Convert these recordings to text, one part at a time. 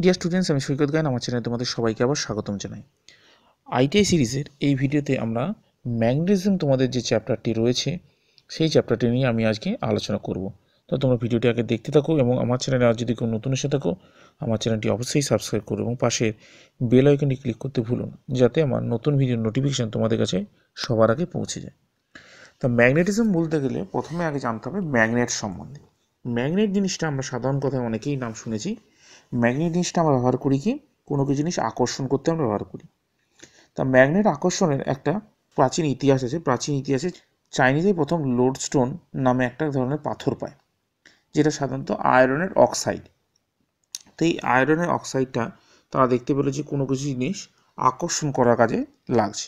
Dear students, আমি সৈকত গায়ন। আমার চ্যানেলে তোমাদের সবাইকে আবার স্বাগতম জানাই। আইটিআই সিরিজের এই ভিডিওতে আমরা ম্যাগনেসিয়াম তোমাদের যে চ্যাপ্টারটি রয়েছে সেই চ্যাপ্টারটি নিয়ে আমি আজকে আলোচনা করব। তো তোমরা ভিডিওটি আগে দেখতে থাকো এবং আমার চ্যানেলে আর যদি কেউ নতুন এসে থাকো আমার চ্যানেলটি অবশ্যই সাবস্ক্রাইব করো এবং পাশের বেল আইকনটি ক্লিক করতে ভুলো না, যাতে আমার নতুন ভিডিওর নোটিফিকেশান তোমাদের কাছে সবার আগে পৌঁছে যায়। তা ম্যাগনেটিজম বলতে গেলে প্রথমে আগে জানতে হবে ম্যাগনেট সম্বন্ধে। ম্যাগনেট জিনিসটা আমরা সাধারণ কথায় অনেকেই নাম শুনেছি। ম্যাগনেট জিনিসটা আমরা ব্যবহার করি কি, কোনো কিছু জিনিস আকর্ষণ করতে আমরা ব্যবহার করি। তা ম্যাগনেট আকর্ষণের একটা প্রাচীন ইতিহাস আছে। প্রাচীন ইতিহাসে চাইনিজে প্রথম লোডস্টোন নামে একটা ধরনের পাথর পায়, যেটা সাধারণত আয়রনের অক্সাইড। তো এই আয়রনের অক্সাইডটা তারা দেখতে পেল যে কোনো কিছু জিনিস আকর্ষণ করার কাজে লাগছে।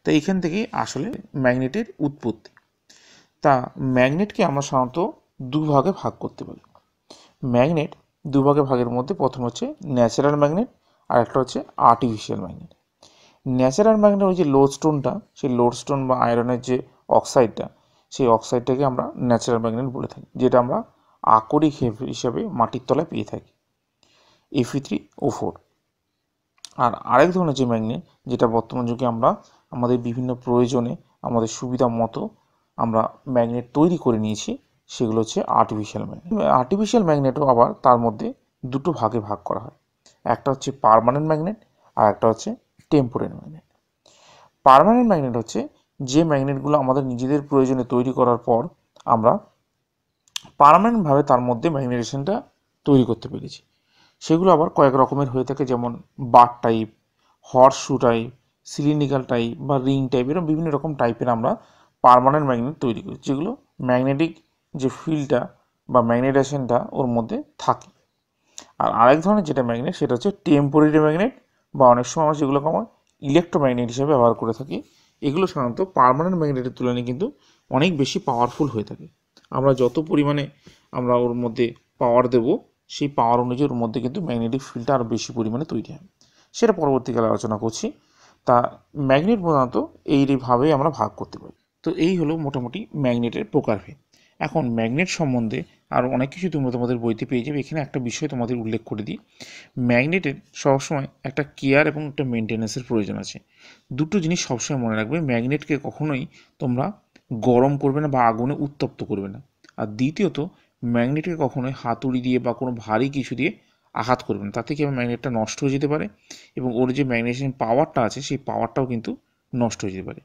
তো এইখান থেকেই আসলে ম্যাগনেটের উৎপত্তি। তা ম্যাগনেটকে আমরা সাধারণত দুভাগে ভাগ করতে পারি। ম্যাগনেট দুভাগে ভাগের মধ্যে প্রথম হচ্ছে ন্যাচারাল ম্যাগনেট আর একটা হচ্ছে আর্টিফিশিয়াল ম্যাগনেট। ন্যাচারাল ম্যাগনেট ওই যে লোডস্টোনটা, সেই লোডস্টোন বা আয়রনের যে অক্সাইডটা, সেই অক্সাইডটাকে আমরা ন্যাচারাল ম্যাগনেট বলে থাকি, যেটা আমরা আকরিক হিসেবে মাটির তলায় পেয়ে থাকি, Fe3O4। আর আরেক ধরনের যে ম্যাগনেট, যেটা বর্তমান যুগে আমরা আমাদের বিভিন্ন প্রয়োজনে আমাদের সুবিধা মতো আমরা ম্যাগনেট তৈরি করে নিয়েছি, সেগুলো হচ্ছে আর্টিফিশিয়াল ম্যাগনেট। আর্টিফিশিয়াল ম্যাগনেটও আবার তার মধ্যে দুটো ভাগে ভাগ করা হয়। একটা হচ্ছে পার্মানেন্ট ম্যাগনেট আর একটা হচ্ছে টেম্পোরারি ম্যাগনেট। পার্মানেন্ট ম্যাগনেট হচ্ছে যে ম্যাগনেটগুলো আমাদের নিজেদের প্রয়োজনে তৈরি করার পর আমরা পার্মানেন্টভাবে তার মধ্যে ম্যাগনেটেশনটা তৈরি করতে পেরেছি। সেগুলো আবার কয়েক রকমের হয়ে থাকে, যেমন bar type, horseshoe type, cylindrical type বা রিং টাইপ, এরকম বিভিন্ন রকম টাইপের আমরা পার্মানেন্ট ম্যাগনেট তৈরি করি, যেগুলো ম্যাগনেটিক যে ফিল্ডটা বা ম্যাগনেটেশনটা ওর মধ্যে থাকে। আর আরেক ধরনের যেটা ম্যাগনেট, সেটা হচ্ছে টেম্পোরারি ম্যাগনেট, বা অনেক সময় আমরা সেগুলোকে আমরা ইলেকট্রোম্যাগনেট হিসেবে ব্যবহার করে থাকি। এগুলো সাধারণত পার্মানেন্ট ম্যাগনেটের তুলনায় কিন্তু অনেক বেশি পাওয়ারফুল হয়ে থাকে। আমরা যত পরিমাণে আমরা ওর মধ্যে পাওয়ার দেব, সেই পাওয়ার অনুযায়ী ওর মধ্যে কিন্তু ম্যাগনেটিক ফিল্ডটা আরও বেশি পরিমাণে তৈরি হয়। সেটা পরবর্তীকালে আলোচনা করছি। তা ম্যাগনেট প্রধানত এইভাবেই আমরা ভাগ করতে পারি। তো এই হলো মোটামুটি ম্যাগনেটের প্রকারভেদ। এখন ম্যাগনেট সম্বন্ধে আরও অনেক কিছু তোমরা তোমাদের বইতে পেয়ে যাবে। এখানে একটা বিষয় তোমাদের উল্লেখ করে দিই, ম্যাগনেটের সবসময় একটা কেয়ার এবং একটা মেনটেন্যান্সের প্রয়োজন আছে। দুটো জিনিস সবসময় মনে রাখবে, ম্যাগনেটকে কখনোই তোমরা গরম করবে না বা আগুনে উত্তপ্ত করবে না। আর দ্বিতীয়ত, ম্যাগনেটকে কখনোই হাতুড়ি দিয়ে বা কোনো ভারী কিছু দিয়ে আঘাত করবে না, তাতে কি হবে, ম্যাগনেটটা নষ্ট হয়ে যেতে পারে এবং ওর যে ম্যাগনেটিক পাওয়ারটা আছে সেই পাওয়ারটাও কিন্তু নষ্ট হয়ে যেতে পারে।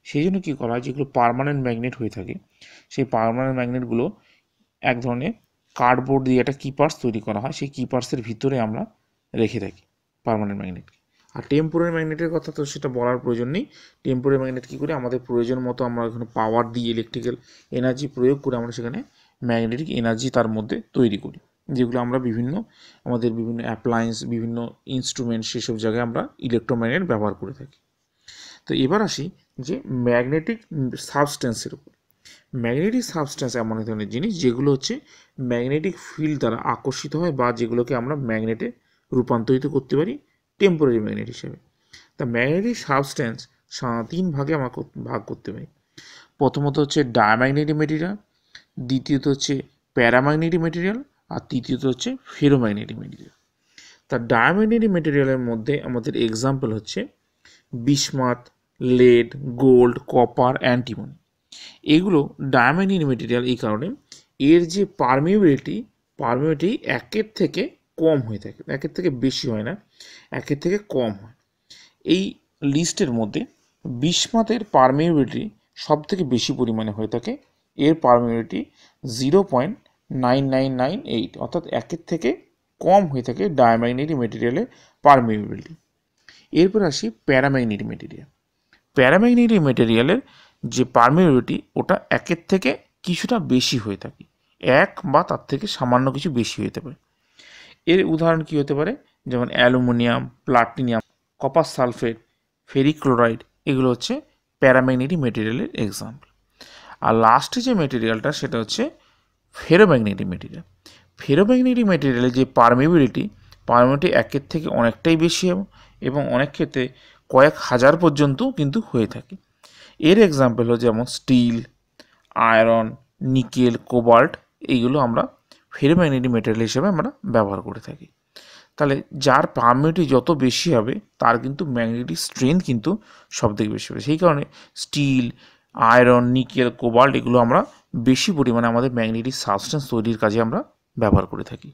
সেই জন্য কী করা হয়, যেগুলো পার্মানেন্ট ম্যাগনেট হয়ে থাকে সেই পার্মানেন্ট ম্যাগনেটগুলো এক ধরনের কার্ডবোর্ড দিয়ে একটা কিপার্স তৈরি করা হয়, সেই কিপার্সের ভিতরে আমরা রেখে থাকি পার্মানেন্ট ম্যাগনেটকে। আর টেম্পোরারি ম্যাগনেটের কথা তো সেটা বলার প্রয়োজন নেই। টেম্পোরারি ম্যাগনেট কী করে, আমাদের প্রয়োজন মতো আমরা এখানে পাওয়ার দিয়ে ইলেকট্রিক্যাল এনার্জি প্রয়োগ করে আমরা সেখানে ম্যাগনেটিক এনার্জি তার মধ্যে তৈরি করি, যেগুলো আমরা আমাদের বিভিন্ন অ্যাপ্লায়েন্স, বিভিন্ন ইনস্ট্রুমেন্ট, সেসব জায়গায় আমরা ইলেকট্রোম্যাগনেট ব্যবহার করে থাকি। তো এবার আসি যে ম্যাগনেটিক সাবস্টেন্সের উপর। ম্যাগনেটিক সাবস্টেন্স এমন এক ধরনের জিনিস যেগুলো হচ্ছে ম্যাগনেটিক ফিল্ড দ্বারা আকর্ষিত হয় বা যেগুলোকে আমরা ম্যাগনেটে রূপান্তরিত করতে পারি টেম্পোরারি ম্যাগনেট হিসেবে। তা ম্যাগনেটিক সাবস্টেন্স তিন ভাগে আমরা ভাগ করতে পারি। প্রথমত হচ্ছে ডায়াম্যাগনেটিক মেটেরিয়াল, দ্বিতীয়ত হচ্ছে প্যারাম্যাগনেটিক মেটেরিয়াল, আর তৃতীয়ত হচ্ছে ফেরোম্যাগনেটিক মেটেরিয়াল। তা ডায়াম্যাগনেটিক মেটেরিয়ালের মধ্যে আমাদের এক্সাম্পল হচ্ছে bismuth, lead, gold, copper, antimony. এগুলো ডায়াম্যাগনেটিক মেটেরিয়াল এই কারণে এর যে পারমিউবিলিটি একের থেকে কম হয়ে থাকে, একের থেকে বেশি হয় না, একের থেকে কম হয়। এই লিস্টের মধ্যে বিসমাথের পারমিউবিলিটি সব থেকে বেশি পরিমাণে হয়ে থাকে, এর পারমিউবিলিটি 0.9998, অর্থাৎ একের থেকে কম হয়ে থাকে ডায়াম্যাগনেটিক মেটেরিয়ালের পারমিউবিলিটি। এরপর আসি প্যারাম্যাগনেটিক মেটেরিয়াল। প্যারাম্যাগনেটিক মেটেরিয়ালের যে পারমিউবিলিটি ওটা একের থেকে কিছুটা বেশি হয়ে থাকে, এক বা তার থেকে সামান্য কিছু বেশি হতে পারে। এর উদাহরণ কী হতে পারে, যেমন aluminium, platinum, copper sulphate, ferric chloride, এগুলো হচ্ছে প্যারাম্যাগনেটিক মেটেরিয়ালের এক্সাম্পল। আর লাস্টে যে মেটেরিয়ালটা সেটা হচ্ছে ফেরোম্যাগনেটিক মেটেরিয়াল। ফেরোম্যাগনেটিক মেটেরিয়ালের যে পারমিউবিলিটি একের থেকে অনেকটাই বেশি এবং অনেক ক্ষেত্রে কয়েক হাজার পর্যন্ত কিন্তু হয়ে থাকে। এর এক্সাম্পল হলো যেমন স্টিল, আয়রন, নিকেল, কোবাল্ট, এইগুলো আমরা ফেরোম্যাগনেটিক মেটেরিয়াল হিসেবে আমরা ব্যবহার করে থাকি। তাহলে যার পারমিটিভিটি যত বেশি হবে তার কিন্তু ম্যাগনেটিক স্ট্রেংথ কিন্তু সবথেকে বেশি হবে। সেই কারণে স্টিল, আয়রন, নিকেল, কোবাল্ট এগুলো আমরা বেশি পরিমাণে আমাদের ম্যাগনেটিক সাবস্টেন্স তৈরির কাজে আমরা ব্যবহার করে থাকি।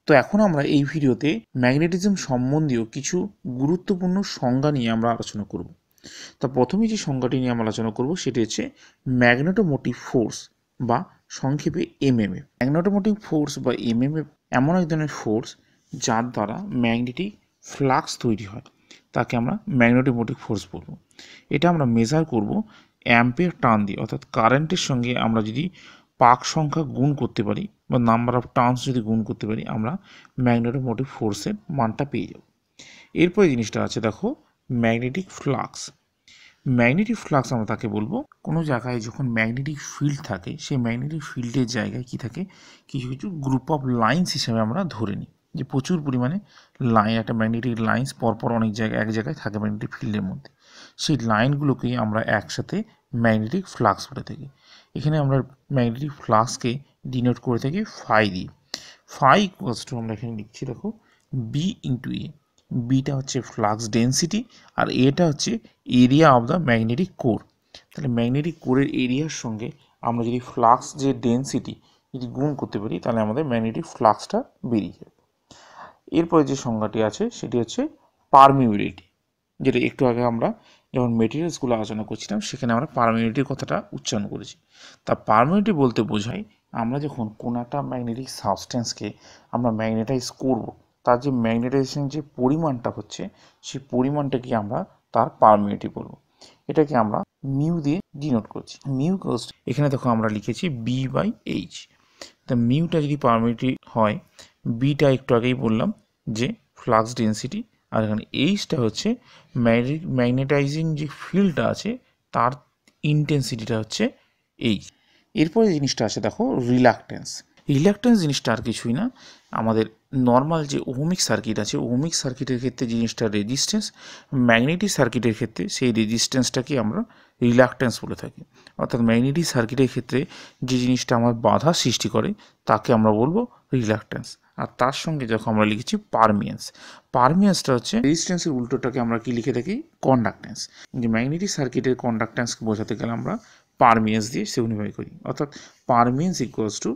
তো এখন আমরা এই ভিডিওতে ম্যাগনেটিজম সম্বন্ধীয় কিছু গুরুত্বপূর্ণ সংজ্ঞা নিয়ে আমরা আলোচনা করব। তা প্রথমে যে সংজ্ঞাটি নিয়ে আমরা আলোচনা করব সেটি হচ্ছে ম্যাগনেটোমোটিভ ফোর্স বা সংক্ষেপে এমএমএফ। ম্যাগনেটোমোটিভ ফোর্স বা এমএমএফ এমন এক ধরনের ফোর্স যার দ্বারা ম্যাগনেটিক ফ্লাক্স তৈরি হয়, তাকে আমরা ম্যাগনেটোমোটিভ ফোর্স বলব। এটা আমরা মেজার করব অ্যাম্পিয়ার টার্ন দিয়ে, অর্থাৎ কারেন্টের সঙ্গে আমরা যদি পাক সংখ্যা গুণ করতে পারি বা নাম্বার অফ টার্নস যদি গুণ করতে পারি আমরা ম্যাগনেটোমোটিভ ফোর্সের মানটা পেয়ে যাব। এরপরে জিনিসটা আছে দেখো ম্যাগনেটিক ফ্লাক্স। ম্যাগনেটিক ফ্লাক্স আমরা তাকে বলবো কোনো জায়গায় যখন ম্যাগনেটিক ফিল্ড থাকে সেই ম্যাগনেটিক ফিল্ডের জায়গায় কি থাকে, কিছু কিছু গ্রুপ অফ লাইন্স হিসেবে আমরা ধরে নিই যে প্রচুর পরিমাণে লাইন, একটা ম্যাগনেটিক লাইন্স পরপর অনেক জায়গায় এক জায়গায় থাকে ম্যাগনেটিক ফিল্ডের মধ্যে। সেই লাইনগুলোকেই আমরা একসাথে ম্যাগনেটিক ফ্লাক্স বলে থাকি। এখানে আমরা ম্যাগনেটিক ফ্লাক্সকে ডিনোট করে থাকি ফাই দিয়ে। ফাই ইকুয়ালস টু আমরা এখানে লিখছি দেখো বি ইন্টু এ। বিটা হচ্ছে ফ্লাক্স ডেন্সিটি আর এটা হচ্ছে area of the magnetic core. তাহলে ম্যাগনেটিক কোরের এরিয়ার সঙ্গে আমরা যদি ফ্লাক্স যে ডেন্সিটি যদি গুণ করতে পারি তাহলে আমাদের ম্যাগনেটিক ফ্লাক্সটা বেরিয়ে যাবে। এরপরে যে সংজ্ঞাটি আছে সেটি হচ্ছে পারমিউবিলিটি, যেটা একটু আগে আমরা যখন মেটেরিয়ালসগুলো আলোচনা করছিলাম সেখানে আমরা পারমিউবিলিটির কথাটা উচ্চারণ করেছি। তা পারমিউবিলিটি বলতে বোঝায় আমরা যখন কোনো একটা ম্যাগনেটিক সাবস্টেন্সকে আমরা ম্যাগনেটাইজ করব, তার যে ম্যাগনেটাইজেশন যে পরিমাণটা হচ্ছে সেই পরিমাণটাকে আমরা তার পারমিউবিলিটি বলবো। এটাকে আমরা মিউ দিয়ে ডিনোট করছি। মিউ কোস্ট এখানে দেখো আমরা লিখেছি বি বাই এইচ। তা মিউটা যদি পারমিউবিলিটি হয়, বিটা একটু আগেই বললাম যে ফ্লাক্স ডেন্সিটি, আর এখানে এইচটা হচ্ছে ম্যাগনেটাইজিং যে ফিল্ডটা আছে তার ইন্টেন্সিটিটা হচ্ছে এইচ। এরপরে জিনিসটা আছে দেখো রিলাক্টেন্স। রিলাক্টেন্স জিনিসটা আর কিছুই না, আমাদের নর্মাল যে ওহমিক সার্কিট আছে ওহমিক সার্কিটের ক্ষেত্রে জিনিসটা রেজিস্ট্যান্স, ম্যাগনেটিক সার্কিটের ক্ষেত্রে সেই রেজিস্ট্যান্সটাকে আমরা রিলাক্টেন্স বলে থাকি। অর্থাৎ ম্যাগনেটিক সার্কিটের ক্ষেত্রে যে জিনিসটা আমার বাধা সৃষ্টি করে তাকে আমরা বলবো রিলাক্টেন্স। আর তার সঙ্গে যখন আমরা লিখেছি পারমিয়েন্স, পারমিয়েন্সটা হচ্ছে রেজিস্ট্যান্সের উল্টোটাকে আমরা কি লিখে থাকি কন্ডাক্টেন্স। যে ম্যাগনেটিক সার্কিটের কন্ডাক্টেন্সকে বোঝাতে গেলে আমরা পারমিয়েন্স দিয়ে সিগনিফাই করি, অর্থাৎ permeance equals to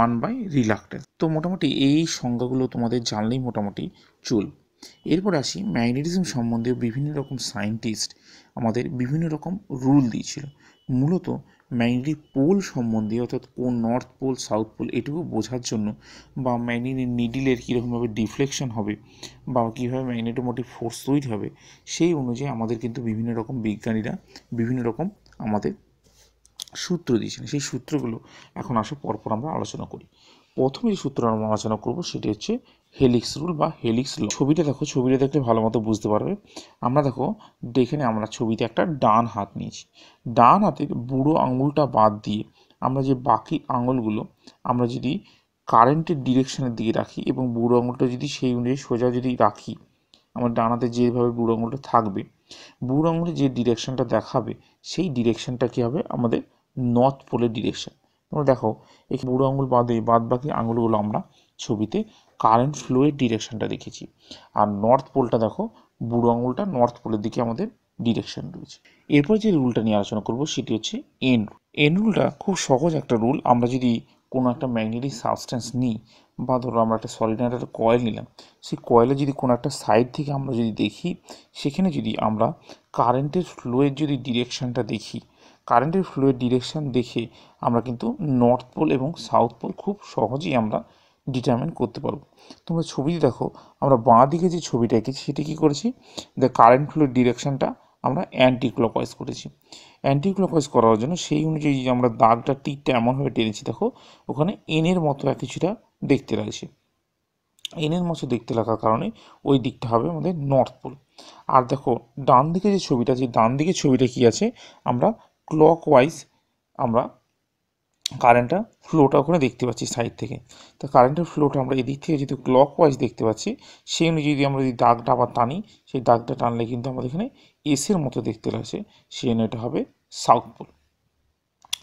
1 by reluctance. তো মোটামুটি এই সংজ্ঞাগুলো তোমাদের জানলেই মোটামুটি চলবে। এরপর আসি ম্যাগনেটিজম সম্বন্ধে বিভিন্ন রকম সায়েন্টিস্ট আমাদের বিভিন্ন রকম রুল দিয়েছিল। মূলত ম্যাগনেটিক পোল সম্বন্ধে, অর্থাৎ কোন নর্থ পোল সাউথ পোল এটুকু বোঝার জন্য, বা ম্যাগনেটিক নিডিলের কীরকমভাবে ডিফ্লেকশন হবে বা কীভাবে ম্যাগনেটোমোটিভ ফোর্স তৈরি হবে সেই অনুযায়ী আমাদের কিন্তু বিভিন্ন রকম বিজ্ঞানীরা বিভিন্ন রকম আমাদের সূত্র দিয়েছেন। সেই সূত্রগুলো এখন আসে পরপর আমরা আলোচনা করি। প্রথমে যে সূত্র আমরা আলোচনা করব সেটি হচ্ছে হেলিক্স রুল বা হেলিক্স ল। ছবিটা দেখো, ছবিটা দেখলে ভালো মতো বুঝতে পারবে। আমরা দেখো এখানে আমরা ছবিতে একটা ডান হাত নিয়েছি, ডান হাতের বুড়ো আঙুলটা বাদ দিয়ে আমরা যে বাকি আঙুলগুলো আমরা যদি কারেন্টের ডিরেকশনের দিকে রাখি এবং বুড়ো আঙুলটা যদি সেই অনুযায়ী সোজা যদি রাখি, আমার ডান হাতে যেভাবে বুড়ো আঙুলটা থাকবে, বুড়ো আঙুলে যে ডিরেকশনটা দেখাবে সেই ডিরেকশনটা কী হবে আমাদের নর্থ পোলের ডিরেকশন। তোমরা দেখো এই বুড়ো আঙুল বাদ বাকি আঙুলগুলো আমরা ছবিতে কারেন্ট ফ্লোয়ের ডিরেকশনটা দেখেছি, আর নর্থ পোলটা দেখো বুড়ো আঙুলটা নর্থ পোলের দিকে আমাদের ডিরেকশন রয়েছে। এরপর যে রুলটা নিয়ে আলোচনা করব সেটি হচ্ছে এন রুল। এন রুলটা খুব সহজ একটা রুল। আমরা যদি কোনো একটা ম্যাগনেটিক সাবস্টেন্স নিই, বা ধরো আমরা একটা সলিনয়েড একটা কয়েল নিলাম, সেই কয়েলে যদি কোনো একটা সাইড থেকে আমরা যদি দেখি, সেখানে যদি আমরা কারেন্টের ফ্লোয়ের যদি ডিরেকশনটা দেখি, কারেন্টের ফ্লোয়ের ডিরেকশন দেখে আমরা কিন্তু নর্থ পোল এবং সাউথ পোল খুব সহজেই আমরা ডিটারমিন করতে পারবো। তোমরা ছবিতে দেখো আমরা বাঁ দিকে যে ছবিটা এঁকেছি সেটা কী করেছি, দ্য কারেন্ট ফ্লোয়ের ডিরেকশনটা আমরা অ্যান্টি ক্লকওয়াইজ করেছি। অ্যান্টি ক্লকওয়াইজ করার জন্য সেই অনুযায়ী আমরা দাগটা টিকটা এমনভাবে টেনেছি, দেখো ওখানে এনের মতো কিছুটা দেখতে লাগছে। এনের মতো দেখতে লাগার কারণে ওই দিকটা হবে আমাদের নর্থ পোল। আর দেখো ডান দিকে যে ছবিটা আছে, ডান দিকের ছবিটা কী আছে, আমরা ক্লকওয়াইজ আমরা কারেন্টটা ফ্লোটা ওখানে দেখতে পাচ্ছি সাইড থেকে। তো কারেন্টের ফ্লোটা আমরা এদিক থেকে যেহেতু ক্লকওয়াইজ দেখতে পাচ্ছি, সেই অনুযায়ী যদি আমরা যদি দাগটা আবার টানি, সেই দাগটা টানলে কিন্তু আমাদের এখানে এসের মতো দেখতে লাগছে, সেই জন্য এটা হবে সাউথ পোল।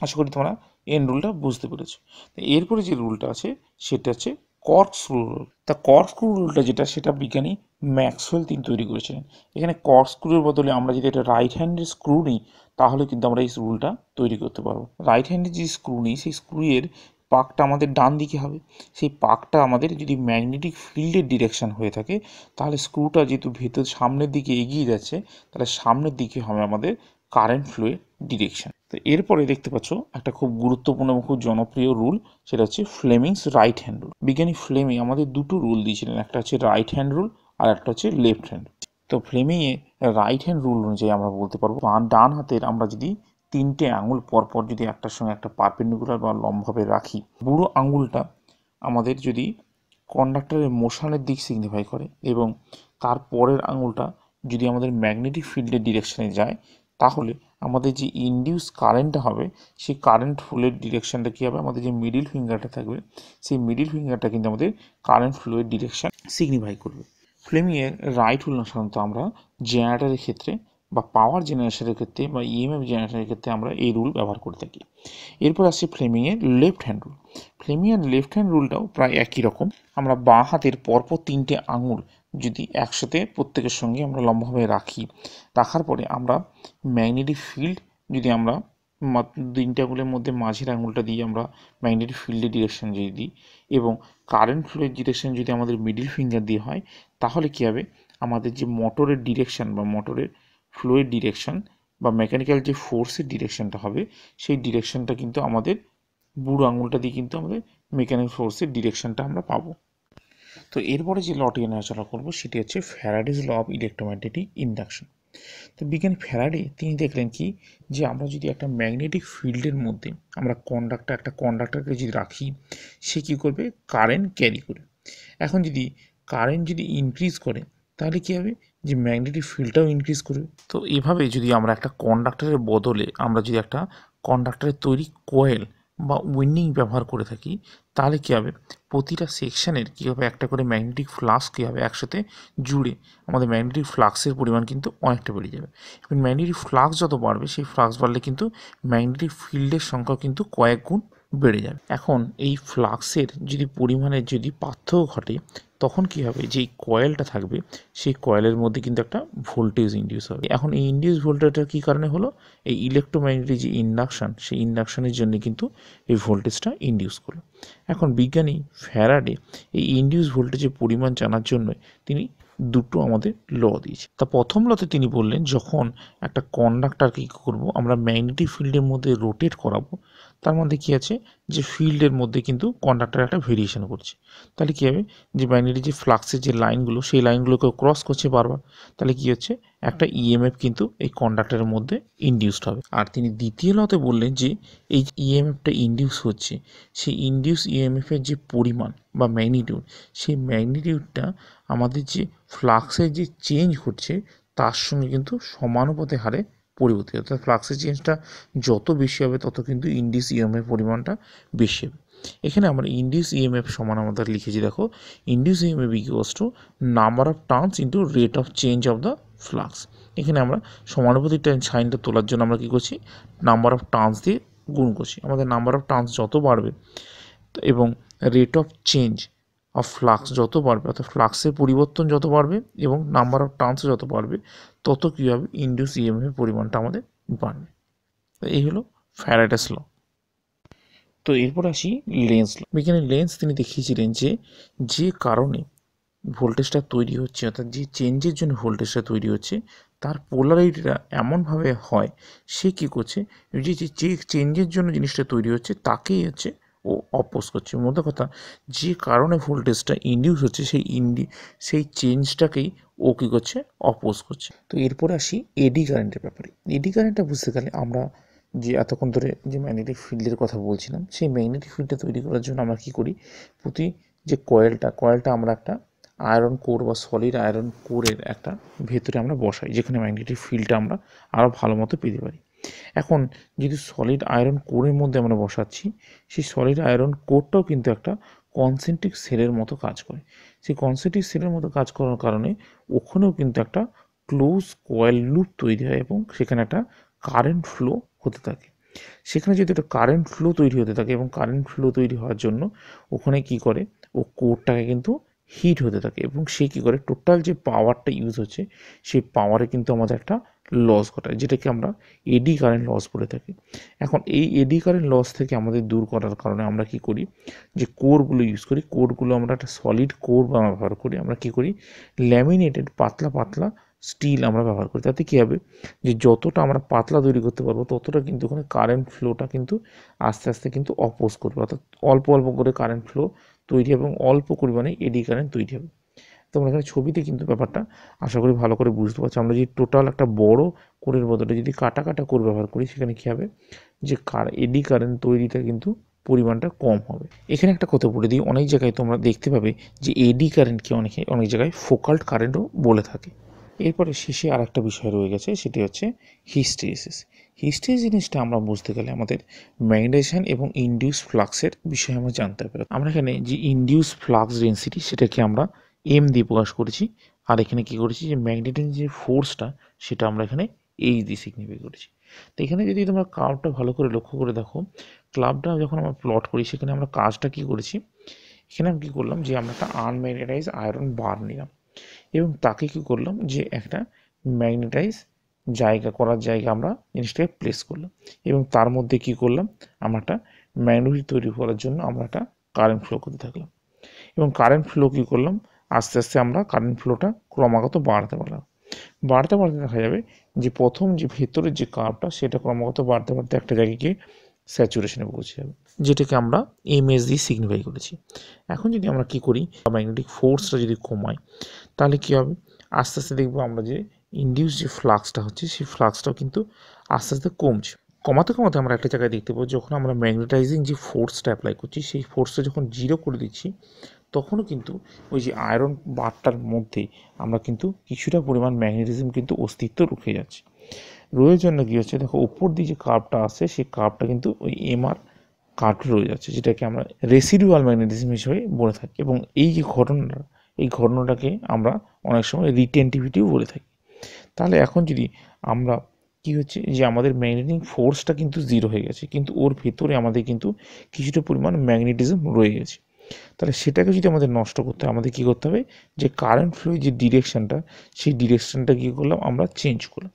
আশা করি তোমরা এন্ড রুলটা বুঝতে পেরেছো। তো এরপরে যে রুলটা আছে সেটা হচ্ছে কর্কস্ক্রু রুল। তা কর্কস্ক্রু রুলটা যেটা, সেটা বিজ্ঞানী ম্যাক্সওয়েল তিনি তৈরি করেছিলেন। এখানে কর্কস্ক্রুর বদলে আমরা যদি একটা রাইট হ্যান্ডের স্ক্রু নিই, তাহলে কিন্তু আমরা এই রুলটা তৈরি করতে পারবো। রাইট হ্যান্ডের যে স্ক্রু নিই, সেই স্ক্রুয়ের পাকটা আমাদের ডান দিকে হবে। সেই পাকটা আমাদের যদি ম্যাগনেটিক ফিল্ডের ডিরেকশন হয়ে থাকে, তাহলে স্ক্রুটা যেহেতু ভেতর সামনের দিকে এগিয়ে যাচ্ছে, তাহলে সামনের দিকে হবে আমাদের কারেন্ট ফ্লোয়ের ডিরেকশন। তো এরপরে দেখতে পাচ্ছ একটা খুব গুরুত্বপূর্ণ এবং খুব জনপ্রিয় রুল, সেটা হচ্ছে ফ্লেমিংস রাইট হ্যান্ড রুল। বিজ্ঞানী ফ্লেমিং আমাদের দুটো রুল দিয়েছিলেন, একটা হচ্ছে রাইট হ্যান্ড রুল আর একটা হচ্ছে লেফট হ্যান্ড। তো ফ্লেমিংয়ে রাইট হ্যান্ড রুল অনুযায়ী আমরা বলতে পারবো, ডান হাতের আমরা যদি 3টে আঙুল পরপর যদি একটার সঙ্গে একটা পারপেন্ডিকুলার বা লম্বভাবে রাখি, বুড়ো আঙুলটা আমাদের যদি কন্ডাক্টরের মোশনের দিক সিগনিফাই করে এবং তার পরের আঙুলটা যদি আমাদের ম্যাগনেটিক ফিল্ডের ডিরেকশনে যায়, তাহলে আমাদের যে ইনডিউস কারেন্টটা হবে, সেই কারেন্ট ফ্লোয়ের ডিরেকশনটা কী হবে, আমাদের যে মিডিল ফিঙ্গারটা থাকবে, সেই মিডিল ফিঙ্গারটা কিন্তু আমাদের কারেন্ট ফ্লোয়ের ডিরেকশন সিগনিফাই করবে। ফ্লেমিংয়ের রাইট রুল সাধারণত আমরা জেনারেটরের ক্ষেত্রে বা পাওয়ার জেনারেশনের ক্ষেত্রে বা ইএমএফ জেনারেশনের ক্ষেত্রে আমরা এই রুল ব্যবহার করে থাকি। এরপর আসছে ফ্লেমিংয়ের লেফট হ্যান্ড রুল। ফ্লেমিংয়ের লেফট হ্যান্ড রুলটাও প্রায় একই রকম। আমরা বাঁ হাতের পরপর 3টে আঙুল যদি একসাথে প্রত্যেকের সঙ্গে আমরা লম্বভাবে রাখি, রাখার পরে আমরা ম্যাগনেটিক ফিল্ড যদি আমরা 3টে আঙুলের মধ্যে মাঝের আঙুলটা দিয়ে আমরা ম্যাগনেটিক ফিল্ডের ডিরেকশন যদি দিই এবং কারেন্ট ফ্লোয়ের ডিরেকশন যদি আমাদের মিডিল ফিঙ্গার দিয়ে হয়, তাহলে কী হবে, আমাদের যে মোটরের ডিরেকশন বা মোটরের ফ্লোয়ের ডিরেকশন বা মেকানিক্যাল যে ফোর্সের ডিরেকশনটা হবে, সেই ডিরেকশনটা কিন্তু আমাদের বুড়ো আঙুলটা দিয়ে কিন্তু আমাদের মেকানিক্যাল ফোর্সের ডিরেকশনটা আমরা পাবো। তো এরপরে যে লটি নিয়ে আলোচনা করবো সেটি হচ্ছে ফ্যারাডেজ ল অফ ইলেকট্রোম্যাগনেটিক ইন্ডাকশন। তো বিজ্ঞানী ফ্যারাডে তিনি দেখলেন কি, যে আমরা যদি একটা ম্যাগনেটিক ফিল্ডের মধ্যে আমরা একটা কন্ডাক্টরকে যদি রাখি, সে কী করবে, কারেন্ট ক্যারি করে। এখন যদি কারেন্ট যদি ইনক্রিজ করে, তাহলে কী হবে, যে ম্যাগনেটিক ফিল্ডটাও ইনক্রিজ করবে। তো এভাবে যদি আমরা একটা কন্ডাক্টরের বদলে আমরা যদি একটা কন্ডাক্টরের তৈরি কয়েল বা উইন্ডিং ব্যবহার করে থাকি, তাহলে কী হবে, প্রতিটা সেকশানের কী হবে, একটা করে ম্যাগনেটিক ফ্লাক্স কী হবে, একসাথে জুড়ে আমাদের ম্যাগনেটিক ফ্লাক্সের পরিমাণ কিন্তু অনেকটা বেড়ে যাবে। এবং ম্যাগনেটিক ফ্লাক্স যত বাড়বে, সেই ফ্লাক্স বাড়লে কিন্তু ম্যাগনেটিক ফিল্ডের সংখ্যা কিন্তু কয়েক গুণ বেড়ে যাবে। এখন এই ফ্লাক্সের যদি পরিমাণের যদি পার্থক্য ঘটে, তখন কী হবে, যেই কয়েলটা থাকবে সেই কয়েলের মধ্যে কিন্তু একটা ভোল্টেজ ইনডিউস হবে। এখন এই ইনডিউস ভোল্টেজটা কী কারণে হলো, এই ইলেকট্রোম্যাগনেটিক যে ইন্ডাকশান, সেই ইন্ডাকশানের জন্য কিন্তু এই ভোল্টেজটা ইনডিউস করলো। এখন বিজ্ঞানী ফ্যারাডে এই ইনডিউস ভোল্টেজের পরিমাণ জানার জন্য তিনি দুটো আমাদের ল দিয়েছে। তা প্রথম লতে তিনি বললেন, যখন একটা কন্ডাক্টরকে কী করবো, আমরা ম্যাগনেটিক ফিল্ডের মধ্যে রোটেট করাবো, তার মধ্যে কী আছে, যে ফিল্ডের মধ্যে কিন্তু কন্ডাক্টর একটা ভেরিয়েশন করছে, তাহলে কী হবে, যে ম্যাগনেটিক যে ফ্লাক্সের যে লাইনগুলো, সেই লাইনগুলোকে ক্রস করছে বারবার, তাহলে কী হচ্ছে, একটা ইএমএফ কিন্তু এই কন্ডাক্টরের মধ্যে ইনডিউসড হবে। আর তিনি দ্বিতীয় লতে বললেন যে এই ইএমএফটা ইনডিউস হচ্ছে, সেই ইনডিউস ইএমএফের যে পরিমাণ বা ম্যাগনিটিউড, সেই ম্যাগনিটিউডটা আমাদের যে ফ্লাক্সের যে চেঞ্জ ঘটছে তার সঙ্গে কিন্তু সমানুপাতে হারে পরিবর্তিত, অর্থাৎ ফ্লাক্সের চেঞ্জটা যত বেশি হবে তত কিন্তু ইনডিউস ইএমএফ পরিমাণটা বেশি হবে। এখানে আমরা ইনডিউস ইএমএফ সমান আমরা লিখেছি, দেখো, induce EMF equals to number of turns into rate of change of the flux. এখানে আমরা সমানুপাতিক সাইনটা তোলার জন্য আমরা কী করছি, নাম্বার অফ টার্নস দিয়ে গুণ করছি। আমাদের নাম্বার অফ টার্নস যত বাড়বে এবং rate of change of flux যত বাড়বে, অর্থাৎ ফ্লাক্সের পরিবর্তন যত বাড়বে এবং নাম্বার অফ টার্নস যত বাড়বে, তত কী হবে, ইনডিউস ইএমএফের পরিমাণটা আমাদের বাড়বে। এই হলো ফ্যারাডেস ল। তো এরপর আসি লেন্স ল। বিজ্ঞানী লেন্স তিনি দেখিয়েছিলেন যে কারণে ভোল্টেজটা তৈরি হচ্ছে, অর্থাৎ যে চেঞ্জের জন্য ভোল্টেজটা তৈরি হচ্ছে, তার পোলারিটিটা এমনভাবে হয়, সে কী করছে, যে চেঞ্জের জন্য জিনিসটা তৈরি হচ্ছে তাকেই হচ্ছে ও অপোজ করছে। মোদ্দা কথা, যে কারণে ভোল্টেজটা ইনডিউস হচ্ছে, সেই চেঞ্জটাকেই ও কী করছে, অপোজ করছে। তো এরপরে আসি এডি কারেন্টের ব্যাপারে। এডি কারেন্টটা বুঝতে গেলে আমরা যে এতক্ষণ ধরে যে ম্যাগনেটিক ফিল্ডের কথা বলছিলাম, সেই ম্যাগনেটিক ফিল্ডটা তৈরি করার জন্য আমরা কী করি, প্রতি যে কয়েলটা আমরা একটা আয়রন কোর বা সলিড আয়রন কোরের একটা ভেতরে আমরা বসাই, যেখানে ম্যাগনেটিক ফিল্ডটা আমরা আরও ভালো মতো পেতে পারি। এখন যদি সলিড আয়রন কোরের মধ্যে আমরা বসাচ্ছি, সেই সলিড আয়রন কোরটাও কিন্তু একটা কনসেন্ট্রিক সেলের মতো কাজ করে। সেই কনসেন্ট্রিক সেলের মতো কাজ করার কারণে ওখানেও কিন্তু একটা ক্লোজ কয়েল লুপ তৈরি হয় এবং সেখানে একটা কারেন্ট ফ্লো হতে থাকে। সেখানে যদি একটা কারেন্ট ফ্লো তৈরি হতে থাকে এবং কারেন্ট ফ্লো তৈরি হওয়ার জন্য ওখানে কি করে ও কোরটাকে কিন্তু হিট হতে থাকে এবং সে কী করে টোটাল যে পাওয়ারটা ইউজ হচ্ছে সেই পাওয়ারে কিন্তু আমাদের একটা লস ঘটায়, যেটাকে আমরা এডি কারেন্ট লস বলে থাকি। এখন এই এডি কারেন্ট লস থেকে আমাদের দূর করার কারণে আমরা কি করি, যে কোরগুলো ইউজ করি, কোরগুলো আমরা একটা সলিড কোর ব্যবহার করি। আমরা কি করি, ল্যামিনেটেড পাতলা পাতলা স্টিল আমরা ব্যবহার করি। তাতে কী হবে, যে যতটা আমরা পাতলা তৈরি করতে পারবো ততটা কিন্তু ওখানে কারেন্ট ফ্লোটা কিন্তু আস্তে আস্তে কিন্তু অপোজ করবে, অর্থাৎ অল্প অল্প করে কারেন্ট ফ্লো তৈরি এবং অল্প পরিমাণে এডি কারেন্ট তৈরি হবে। তোমরা এখানে ছবিতে কিন্তু ব্যাপারটা আশা করি ভালো করে বুঝতে পারছো। আমরা যদি টোটাল একটা বড় কোরের বদলে যদি কাটা কাটা কোর ব্যবহার করি, সেখানে কী হবে, যে এডি কারেন্ট তৈরিটা কিন্তু পরিমাণটা কম হবে। এখানে একটা কথা বলে দিই, অনেক জায়গায় তোমরা দেখতে পাবে যে এডি কারেন্টকে অনেক জায়গায় ফোকাল্ট কারেন্টও বলে থাকে। এরপরে শেষে আর একটা বিষয় রয়ে গেছে, সেটি হচ্ছে হিস্টেরিসিস। হিস্টেরিসিস জিনিসটা আমরা বুঝতে গেলে আমাদের ম্যাগনেটাইজেশন এবং ইনডিউস ফ্লাক্সের বিষয়ে আমরা জানতে হবে। আমরা এখানে যে ইনডিউস ফ্লাক্স ডেন্সিটি সেটাকে আমরা এম দিয়ে প্রকাশ করেছি, আর এখানে কি করেছি, যে ম্যাগনেটিক যে ফোর্সটা সেটা আমরা এখানে এইচ দিয়ে সিগনিফাই করেছি। তো এখানে যদি তোমরা কার্ভটা ভালো করে লক্ষ্য করে দেখো, ক্লাবটা যখন আমরা প্লট করি সেখানে আমরা কাজটা কি করেছি, এখানে আমি কী করলাম, যে আমরা একটা আনম্যাগনেটাইজ আয়রন বার নিলাম এবং তাকে কী করলাম, যে একটা ম্যাগনেটাইজ করার জায়গা আমরা জিনিসটাকে প্লেস করলাম এবং তার মধ্যে কী করলাম, আমরা একটা ম্যাগনেট তৈরি করার জন্য আমরা একটা কারেন্ট ফ্লো করতে থাকলাম এবং কারেন্ট ফ্লো কী করলাম, আস্তে আস্তে আমরা কারেন্ট ফ্লোটা ক্রমাগত বাড়তে পারলাম। বাড়তে বাড়তে দেখা যাবে যে প্রথম যে ভেতরের যে কার্ভটা সেটা ক্রমাগত বাড়তে বাড়তে একটা জায়গায় গিয়ে স্যাচুরেশনে পৌঁছে যাবে, যেটাকে আমরা এমএস দিয়ে সিগনিফাই করেছি। এখন যদি আমরা কি করি, ম্যাগনেটিক ফোর্সটা যদি কমাই, তাহলে কী হবে, আস্তে আস্তে দেখবো আমরা যে ইনডিউস যে ফ্লাক্সটা হচ্ছে সেই ফ্লাক্সটাও কিন্তু আস্তে আস্তে কমছে। কমাতে কমাতে আমরা একটা জায়গায় দেখতে পাবো, যখন আমরা ম্যাগনেটাইজিং যে ফোর্সটা অ্যাপ্লাই করছি সেই ফোর্সটা যখন জিরো করে দিচ্ছি, তখনও কিন্তু ওই যে আয়রন বারটার মধ্যে আমরা কিন্তু কিছুটা পরিমাণ ম্যাগনেটিজম কিন্তু অস্তিত্ব রুখে যাচ্ছে। রোয়ের জন্য কী হচ্ছে, দেখো উপর দিয়ে যে কার্ভটা আসছে সেই কার্ভটা কিন্তু ওই এমআর কার্ভ রয়ে যাচ্ছে, যেটাকে আমরা রেসিডুয়াল ম্যাগনেটিজম হিসেবে বলে থাকি। এবং এই যে ঘটনাটা, এই ঘটনাটাকে আমরা অনেক সময় রিটেন্টিভিটিও বলে থাকি। তাহলে এখন যদি আমরা কি হচ্ছে, যে আমাদের ম্যাগনেটিক ফোর্সটা কিন্তু জিরো হয়ে গেছে, কিন্তু ওর ভেতরে আমাদের কিন্তু কিছুটা পরিমাণ ম্যাগনেটিজম রয়ে গেছে। তাহলে সেটাকে যদি আমাদের নষ্ট করতে হয়, আমাদের কী করতে হবে, যে কারেন্ট ফ্লো যে ডিরেকশানটা সেই ডিরেকশানটা কী করলাম, আমরা চেঞ্জ করলাম।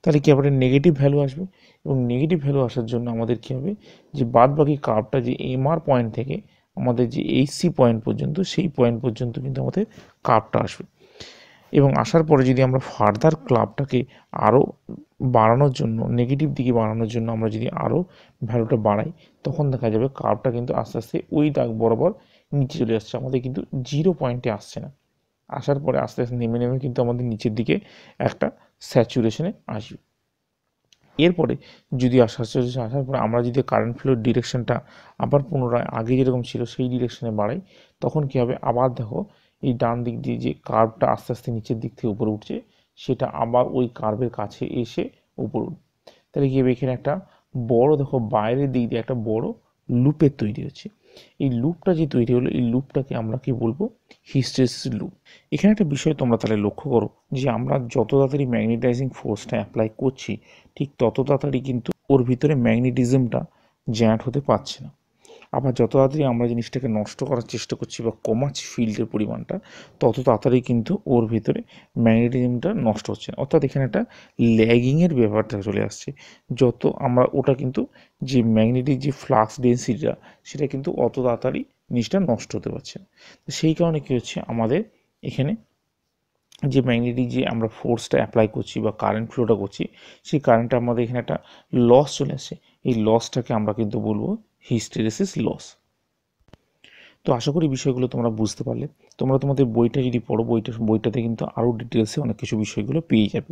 তাহলে কি আমাদের নেগেটিভ ভ্যালু আসবে এবং নেগেটিভ ভ্যালু আসার জন্য আমাদের কী হবে, যে বাদ বাকি কার্ভটা যে এমআর পয়েন্ট থেকে আমাদের যে এইচসি পয়েন্ট পর্যন্ত, সেই পয়েন্ট পর্যন্ত কিন্তু আমাদের কার্ভটা আসবে এবং আসার পরে যদি আমরা ফার্দার ক্লাবটাকে আরও বাড়ানোর জন্য, নেগেটিভ দিকে বাড়ানোর জন্য আমরা যদি আরও ভ্যালুটা বাড়াই, তখন দেখা যাবে কার্ভটা কিন্তু আস্তে আস্তে ওই দাগ বরাবর নিচে চলে আসছে, আমাদের কিন্তু জিরো পয়েন্টে আসছে না। আসার পরে আস্তে আস্তে নেমে নেমে কিন্তু আমাদের নিচের দিকে একটা স্যাচুরেশনে আসবে। এরপরে যদি আসার পরে আমরা যদি কারেন্ট ফ্লোর ডিরেকশনটা আবার পুনরায় আগে যেরকম ছিল সেই ডিরেকশনে বাড়াই, তখন কী হবে, আবার দেখো এই ডান দিক দিয়ে যে কার্ভটা আস্তে আস্তে নিচের দিক থেকে উপরে উঠছে সেটা আবার ওই কার্ভের কাছে এসে উপরে উঠবে। তাহলে কী হবে, এখানে একটা বড়, দেখো বাইরের দিক দিয়ে একটা বড় লুপের তৈরি হচ্ছে। এই লুপটা যে তৈরি হলো, এই লুপটাকে আমরা কি বলবো, হিস্টেরিসিস লুপ। এখানে একটা বিষয় তোমরা তাহলে লক্ষ্য করো, যে আমরা যত তাড়াতাড়ি ম্যাগনেটাইজিং ফোর্সটা অ্যাপ্লাই করছি, ঠিক তত তাড়াতাড়ি কিন্তু ওর ভিতরে ম্যাগনেটিজমটা জ্যান্ট হতে পারছে না। আবার যত তাড়াতাড়ি আমরা জিনিসটাকে নষ্ট করার চেষ্টা করছি বা কমাচ্ছি ফিল্ডের পরিমাণটা, তত তাড়াতাড়ি কিন্তু ওর ভিতরে ম্যাগনেটিজমটা নষ্ট হচ্ছে না। অর্থাৎ এখানে একটা ল্যাগিংয়ের ব্যাপারটা চলে আসছে। যত আমরা ওটা কিন্তু যে ম্যাগনেটিক যে ফ্লাক্স ডেন্সিটিটা সেটা কিন্তু অত তাড়াতাড়ি জিনিসটা নষ্ট হতে পারছে না। সেই কারণে কী হচ্ছে, আমাদের এখানে যে ম্যাগনেটিক যে আমরা ফোর্সটা অ্যাপ্লাই করছি বা কারেন্ট ফ্লোটা করছি, সেই কারেন্টটা আমাদের এখানে একটা লস চলে আসে। এই লসটাকে আমরা কিন্তু বলবো হিস্টেরিসিস লস। তো আশা করি বিষয়গুলো তোমরা বুঝতে পারলে। তোমরা তোমাদের বইটা যদি পড়ো, বইটাতে কিন্তু আরও ডিটেলসে অনেক কিছু বিষয়গুলো পেয়ে যাবে।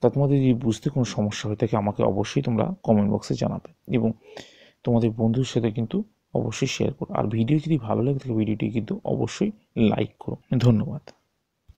তা তোমাদের যদি বুঝতে কোনো সমস্যা হয়ে থাকে আমাকে অবশ্যই তোমরা কমেন্ট বক্সে জানাবে এবং তোমাদের বন্ধুর সাথে কিন্তু অবশ্যই শেয়ার করো। আর ভিডিও যদি ভালো লাগে তাহলে ভিডিওটি কিন্তু অবশ্যই লাইক করো। ধন্যবাদ।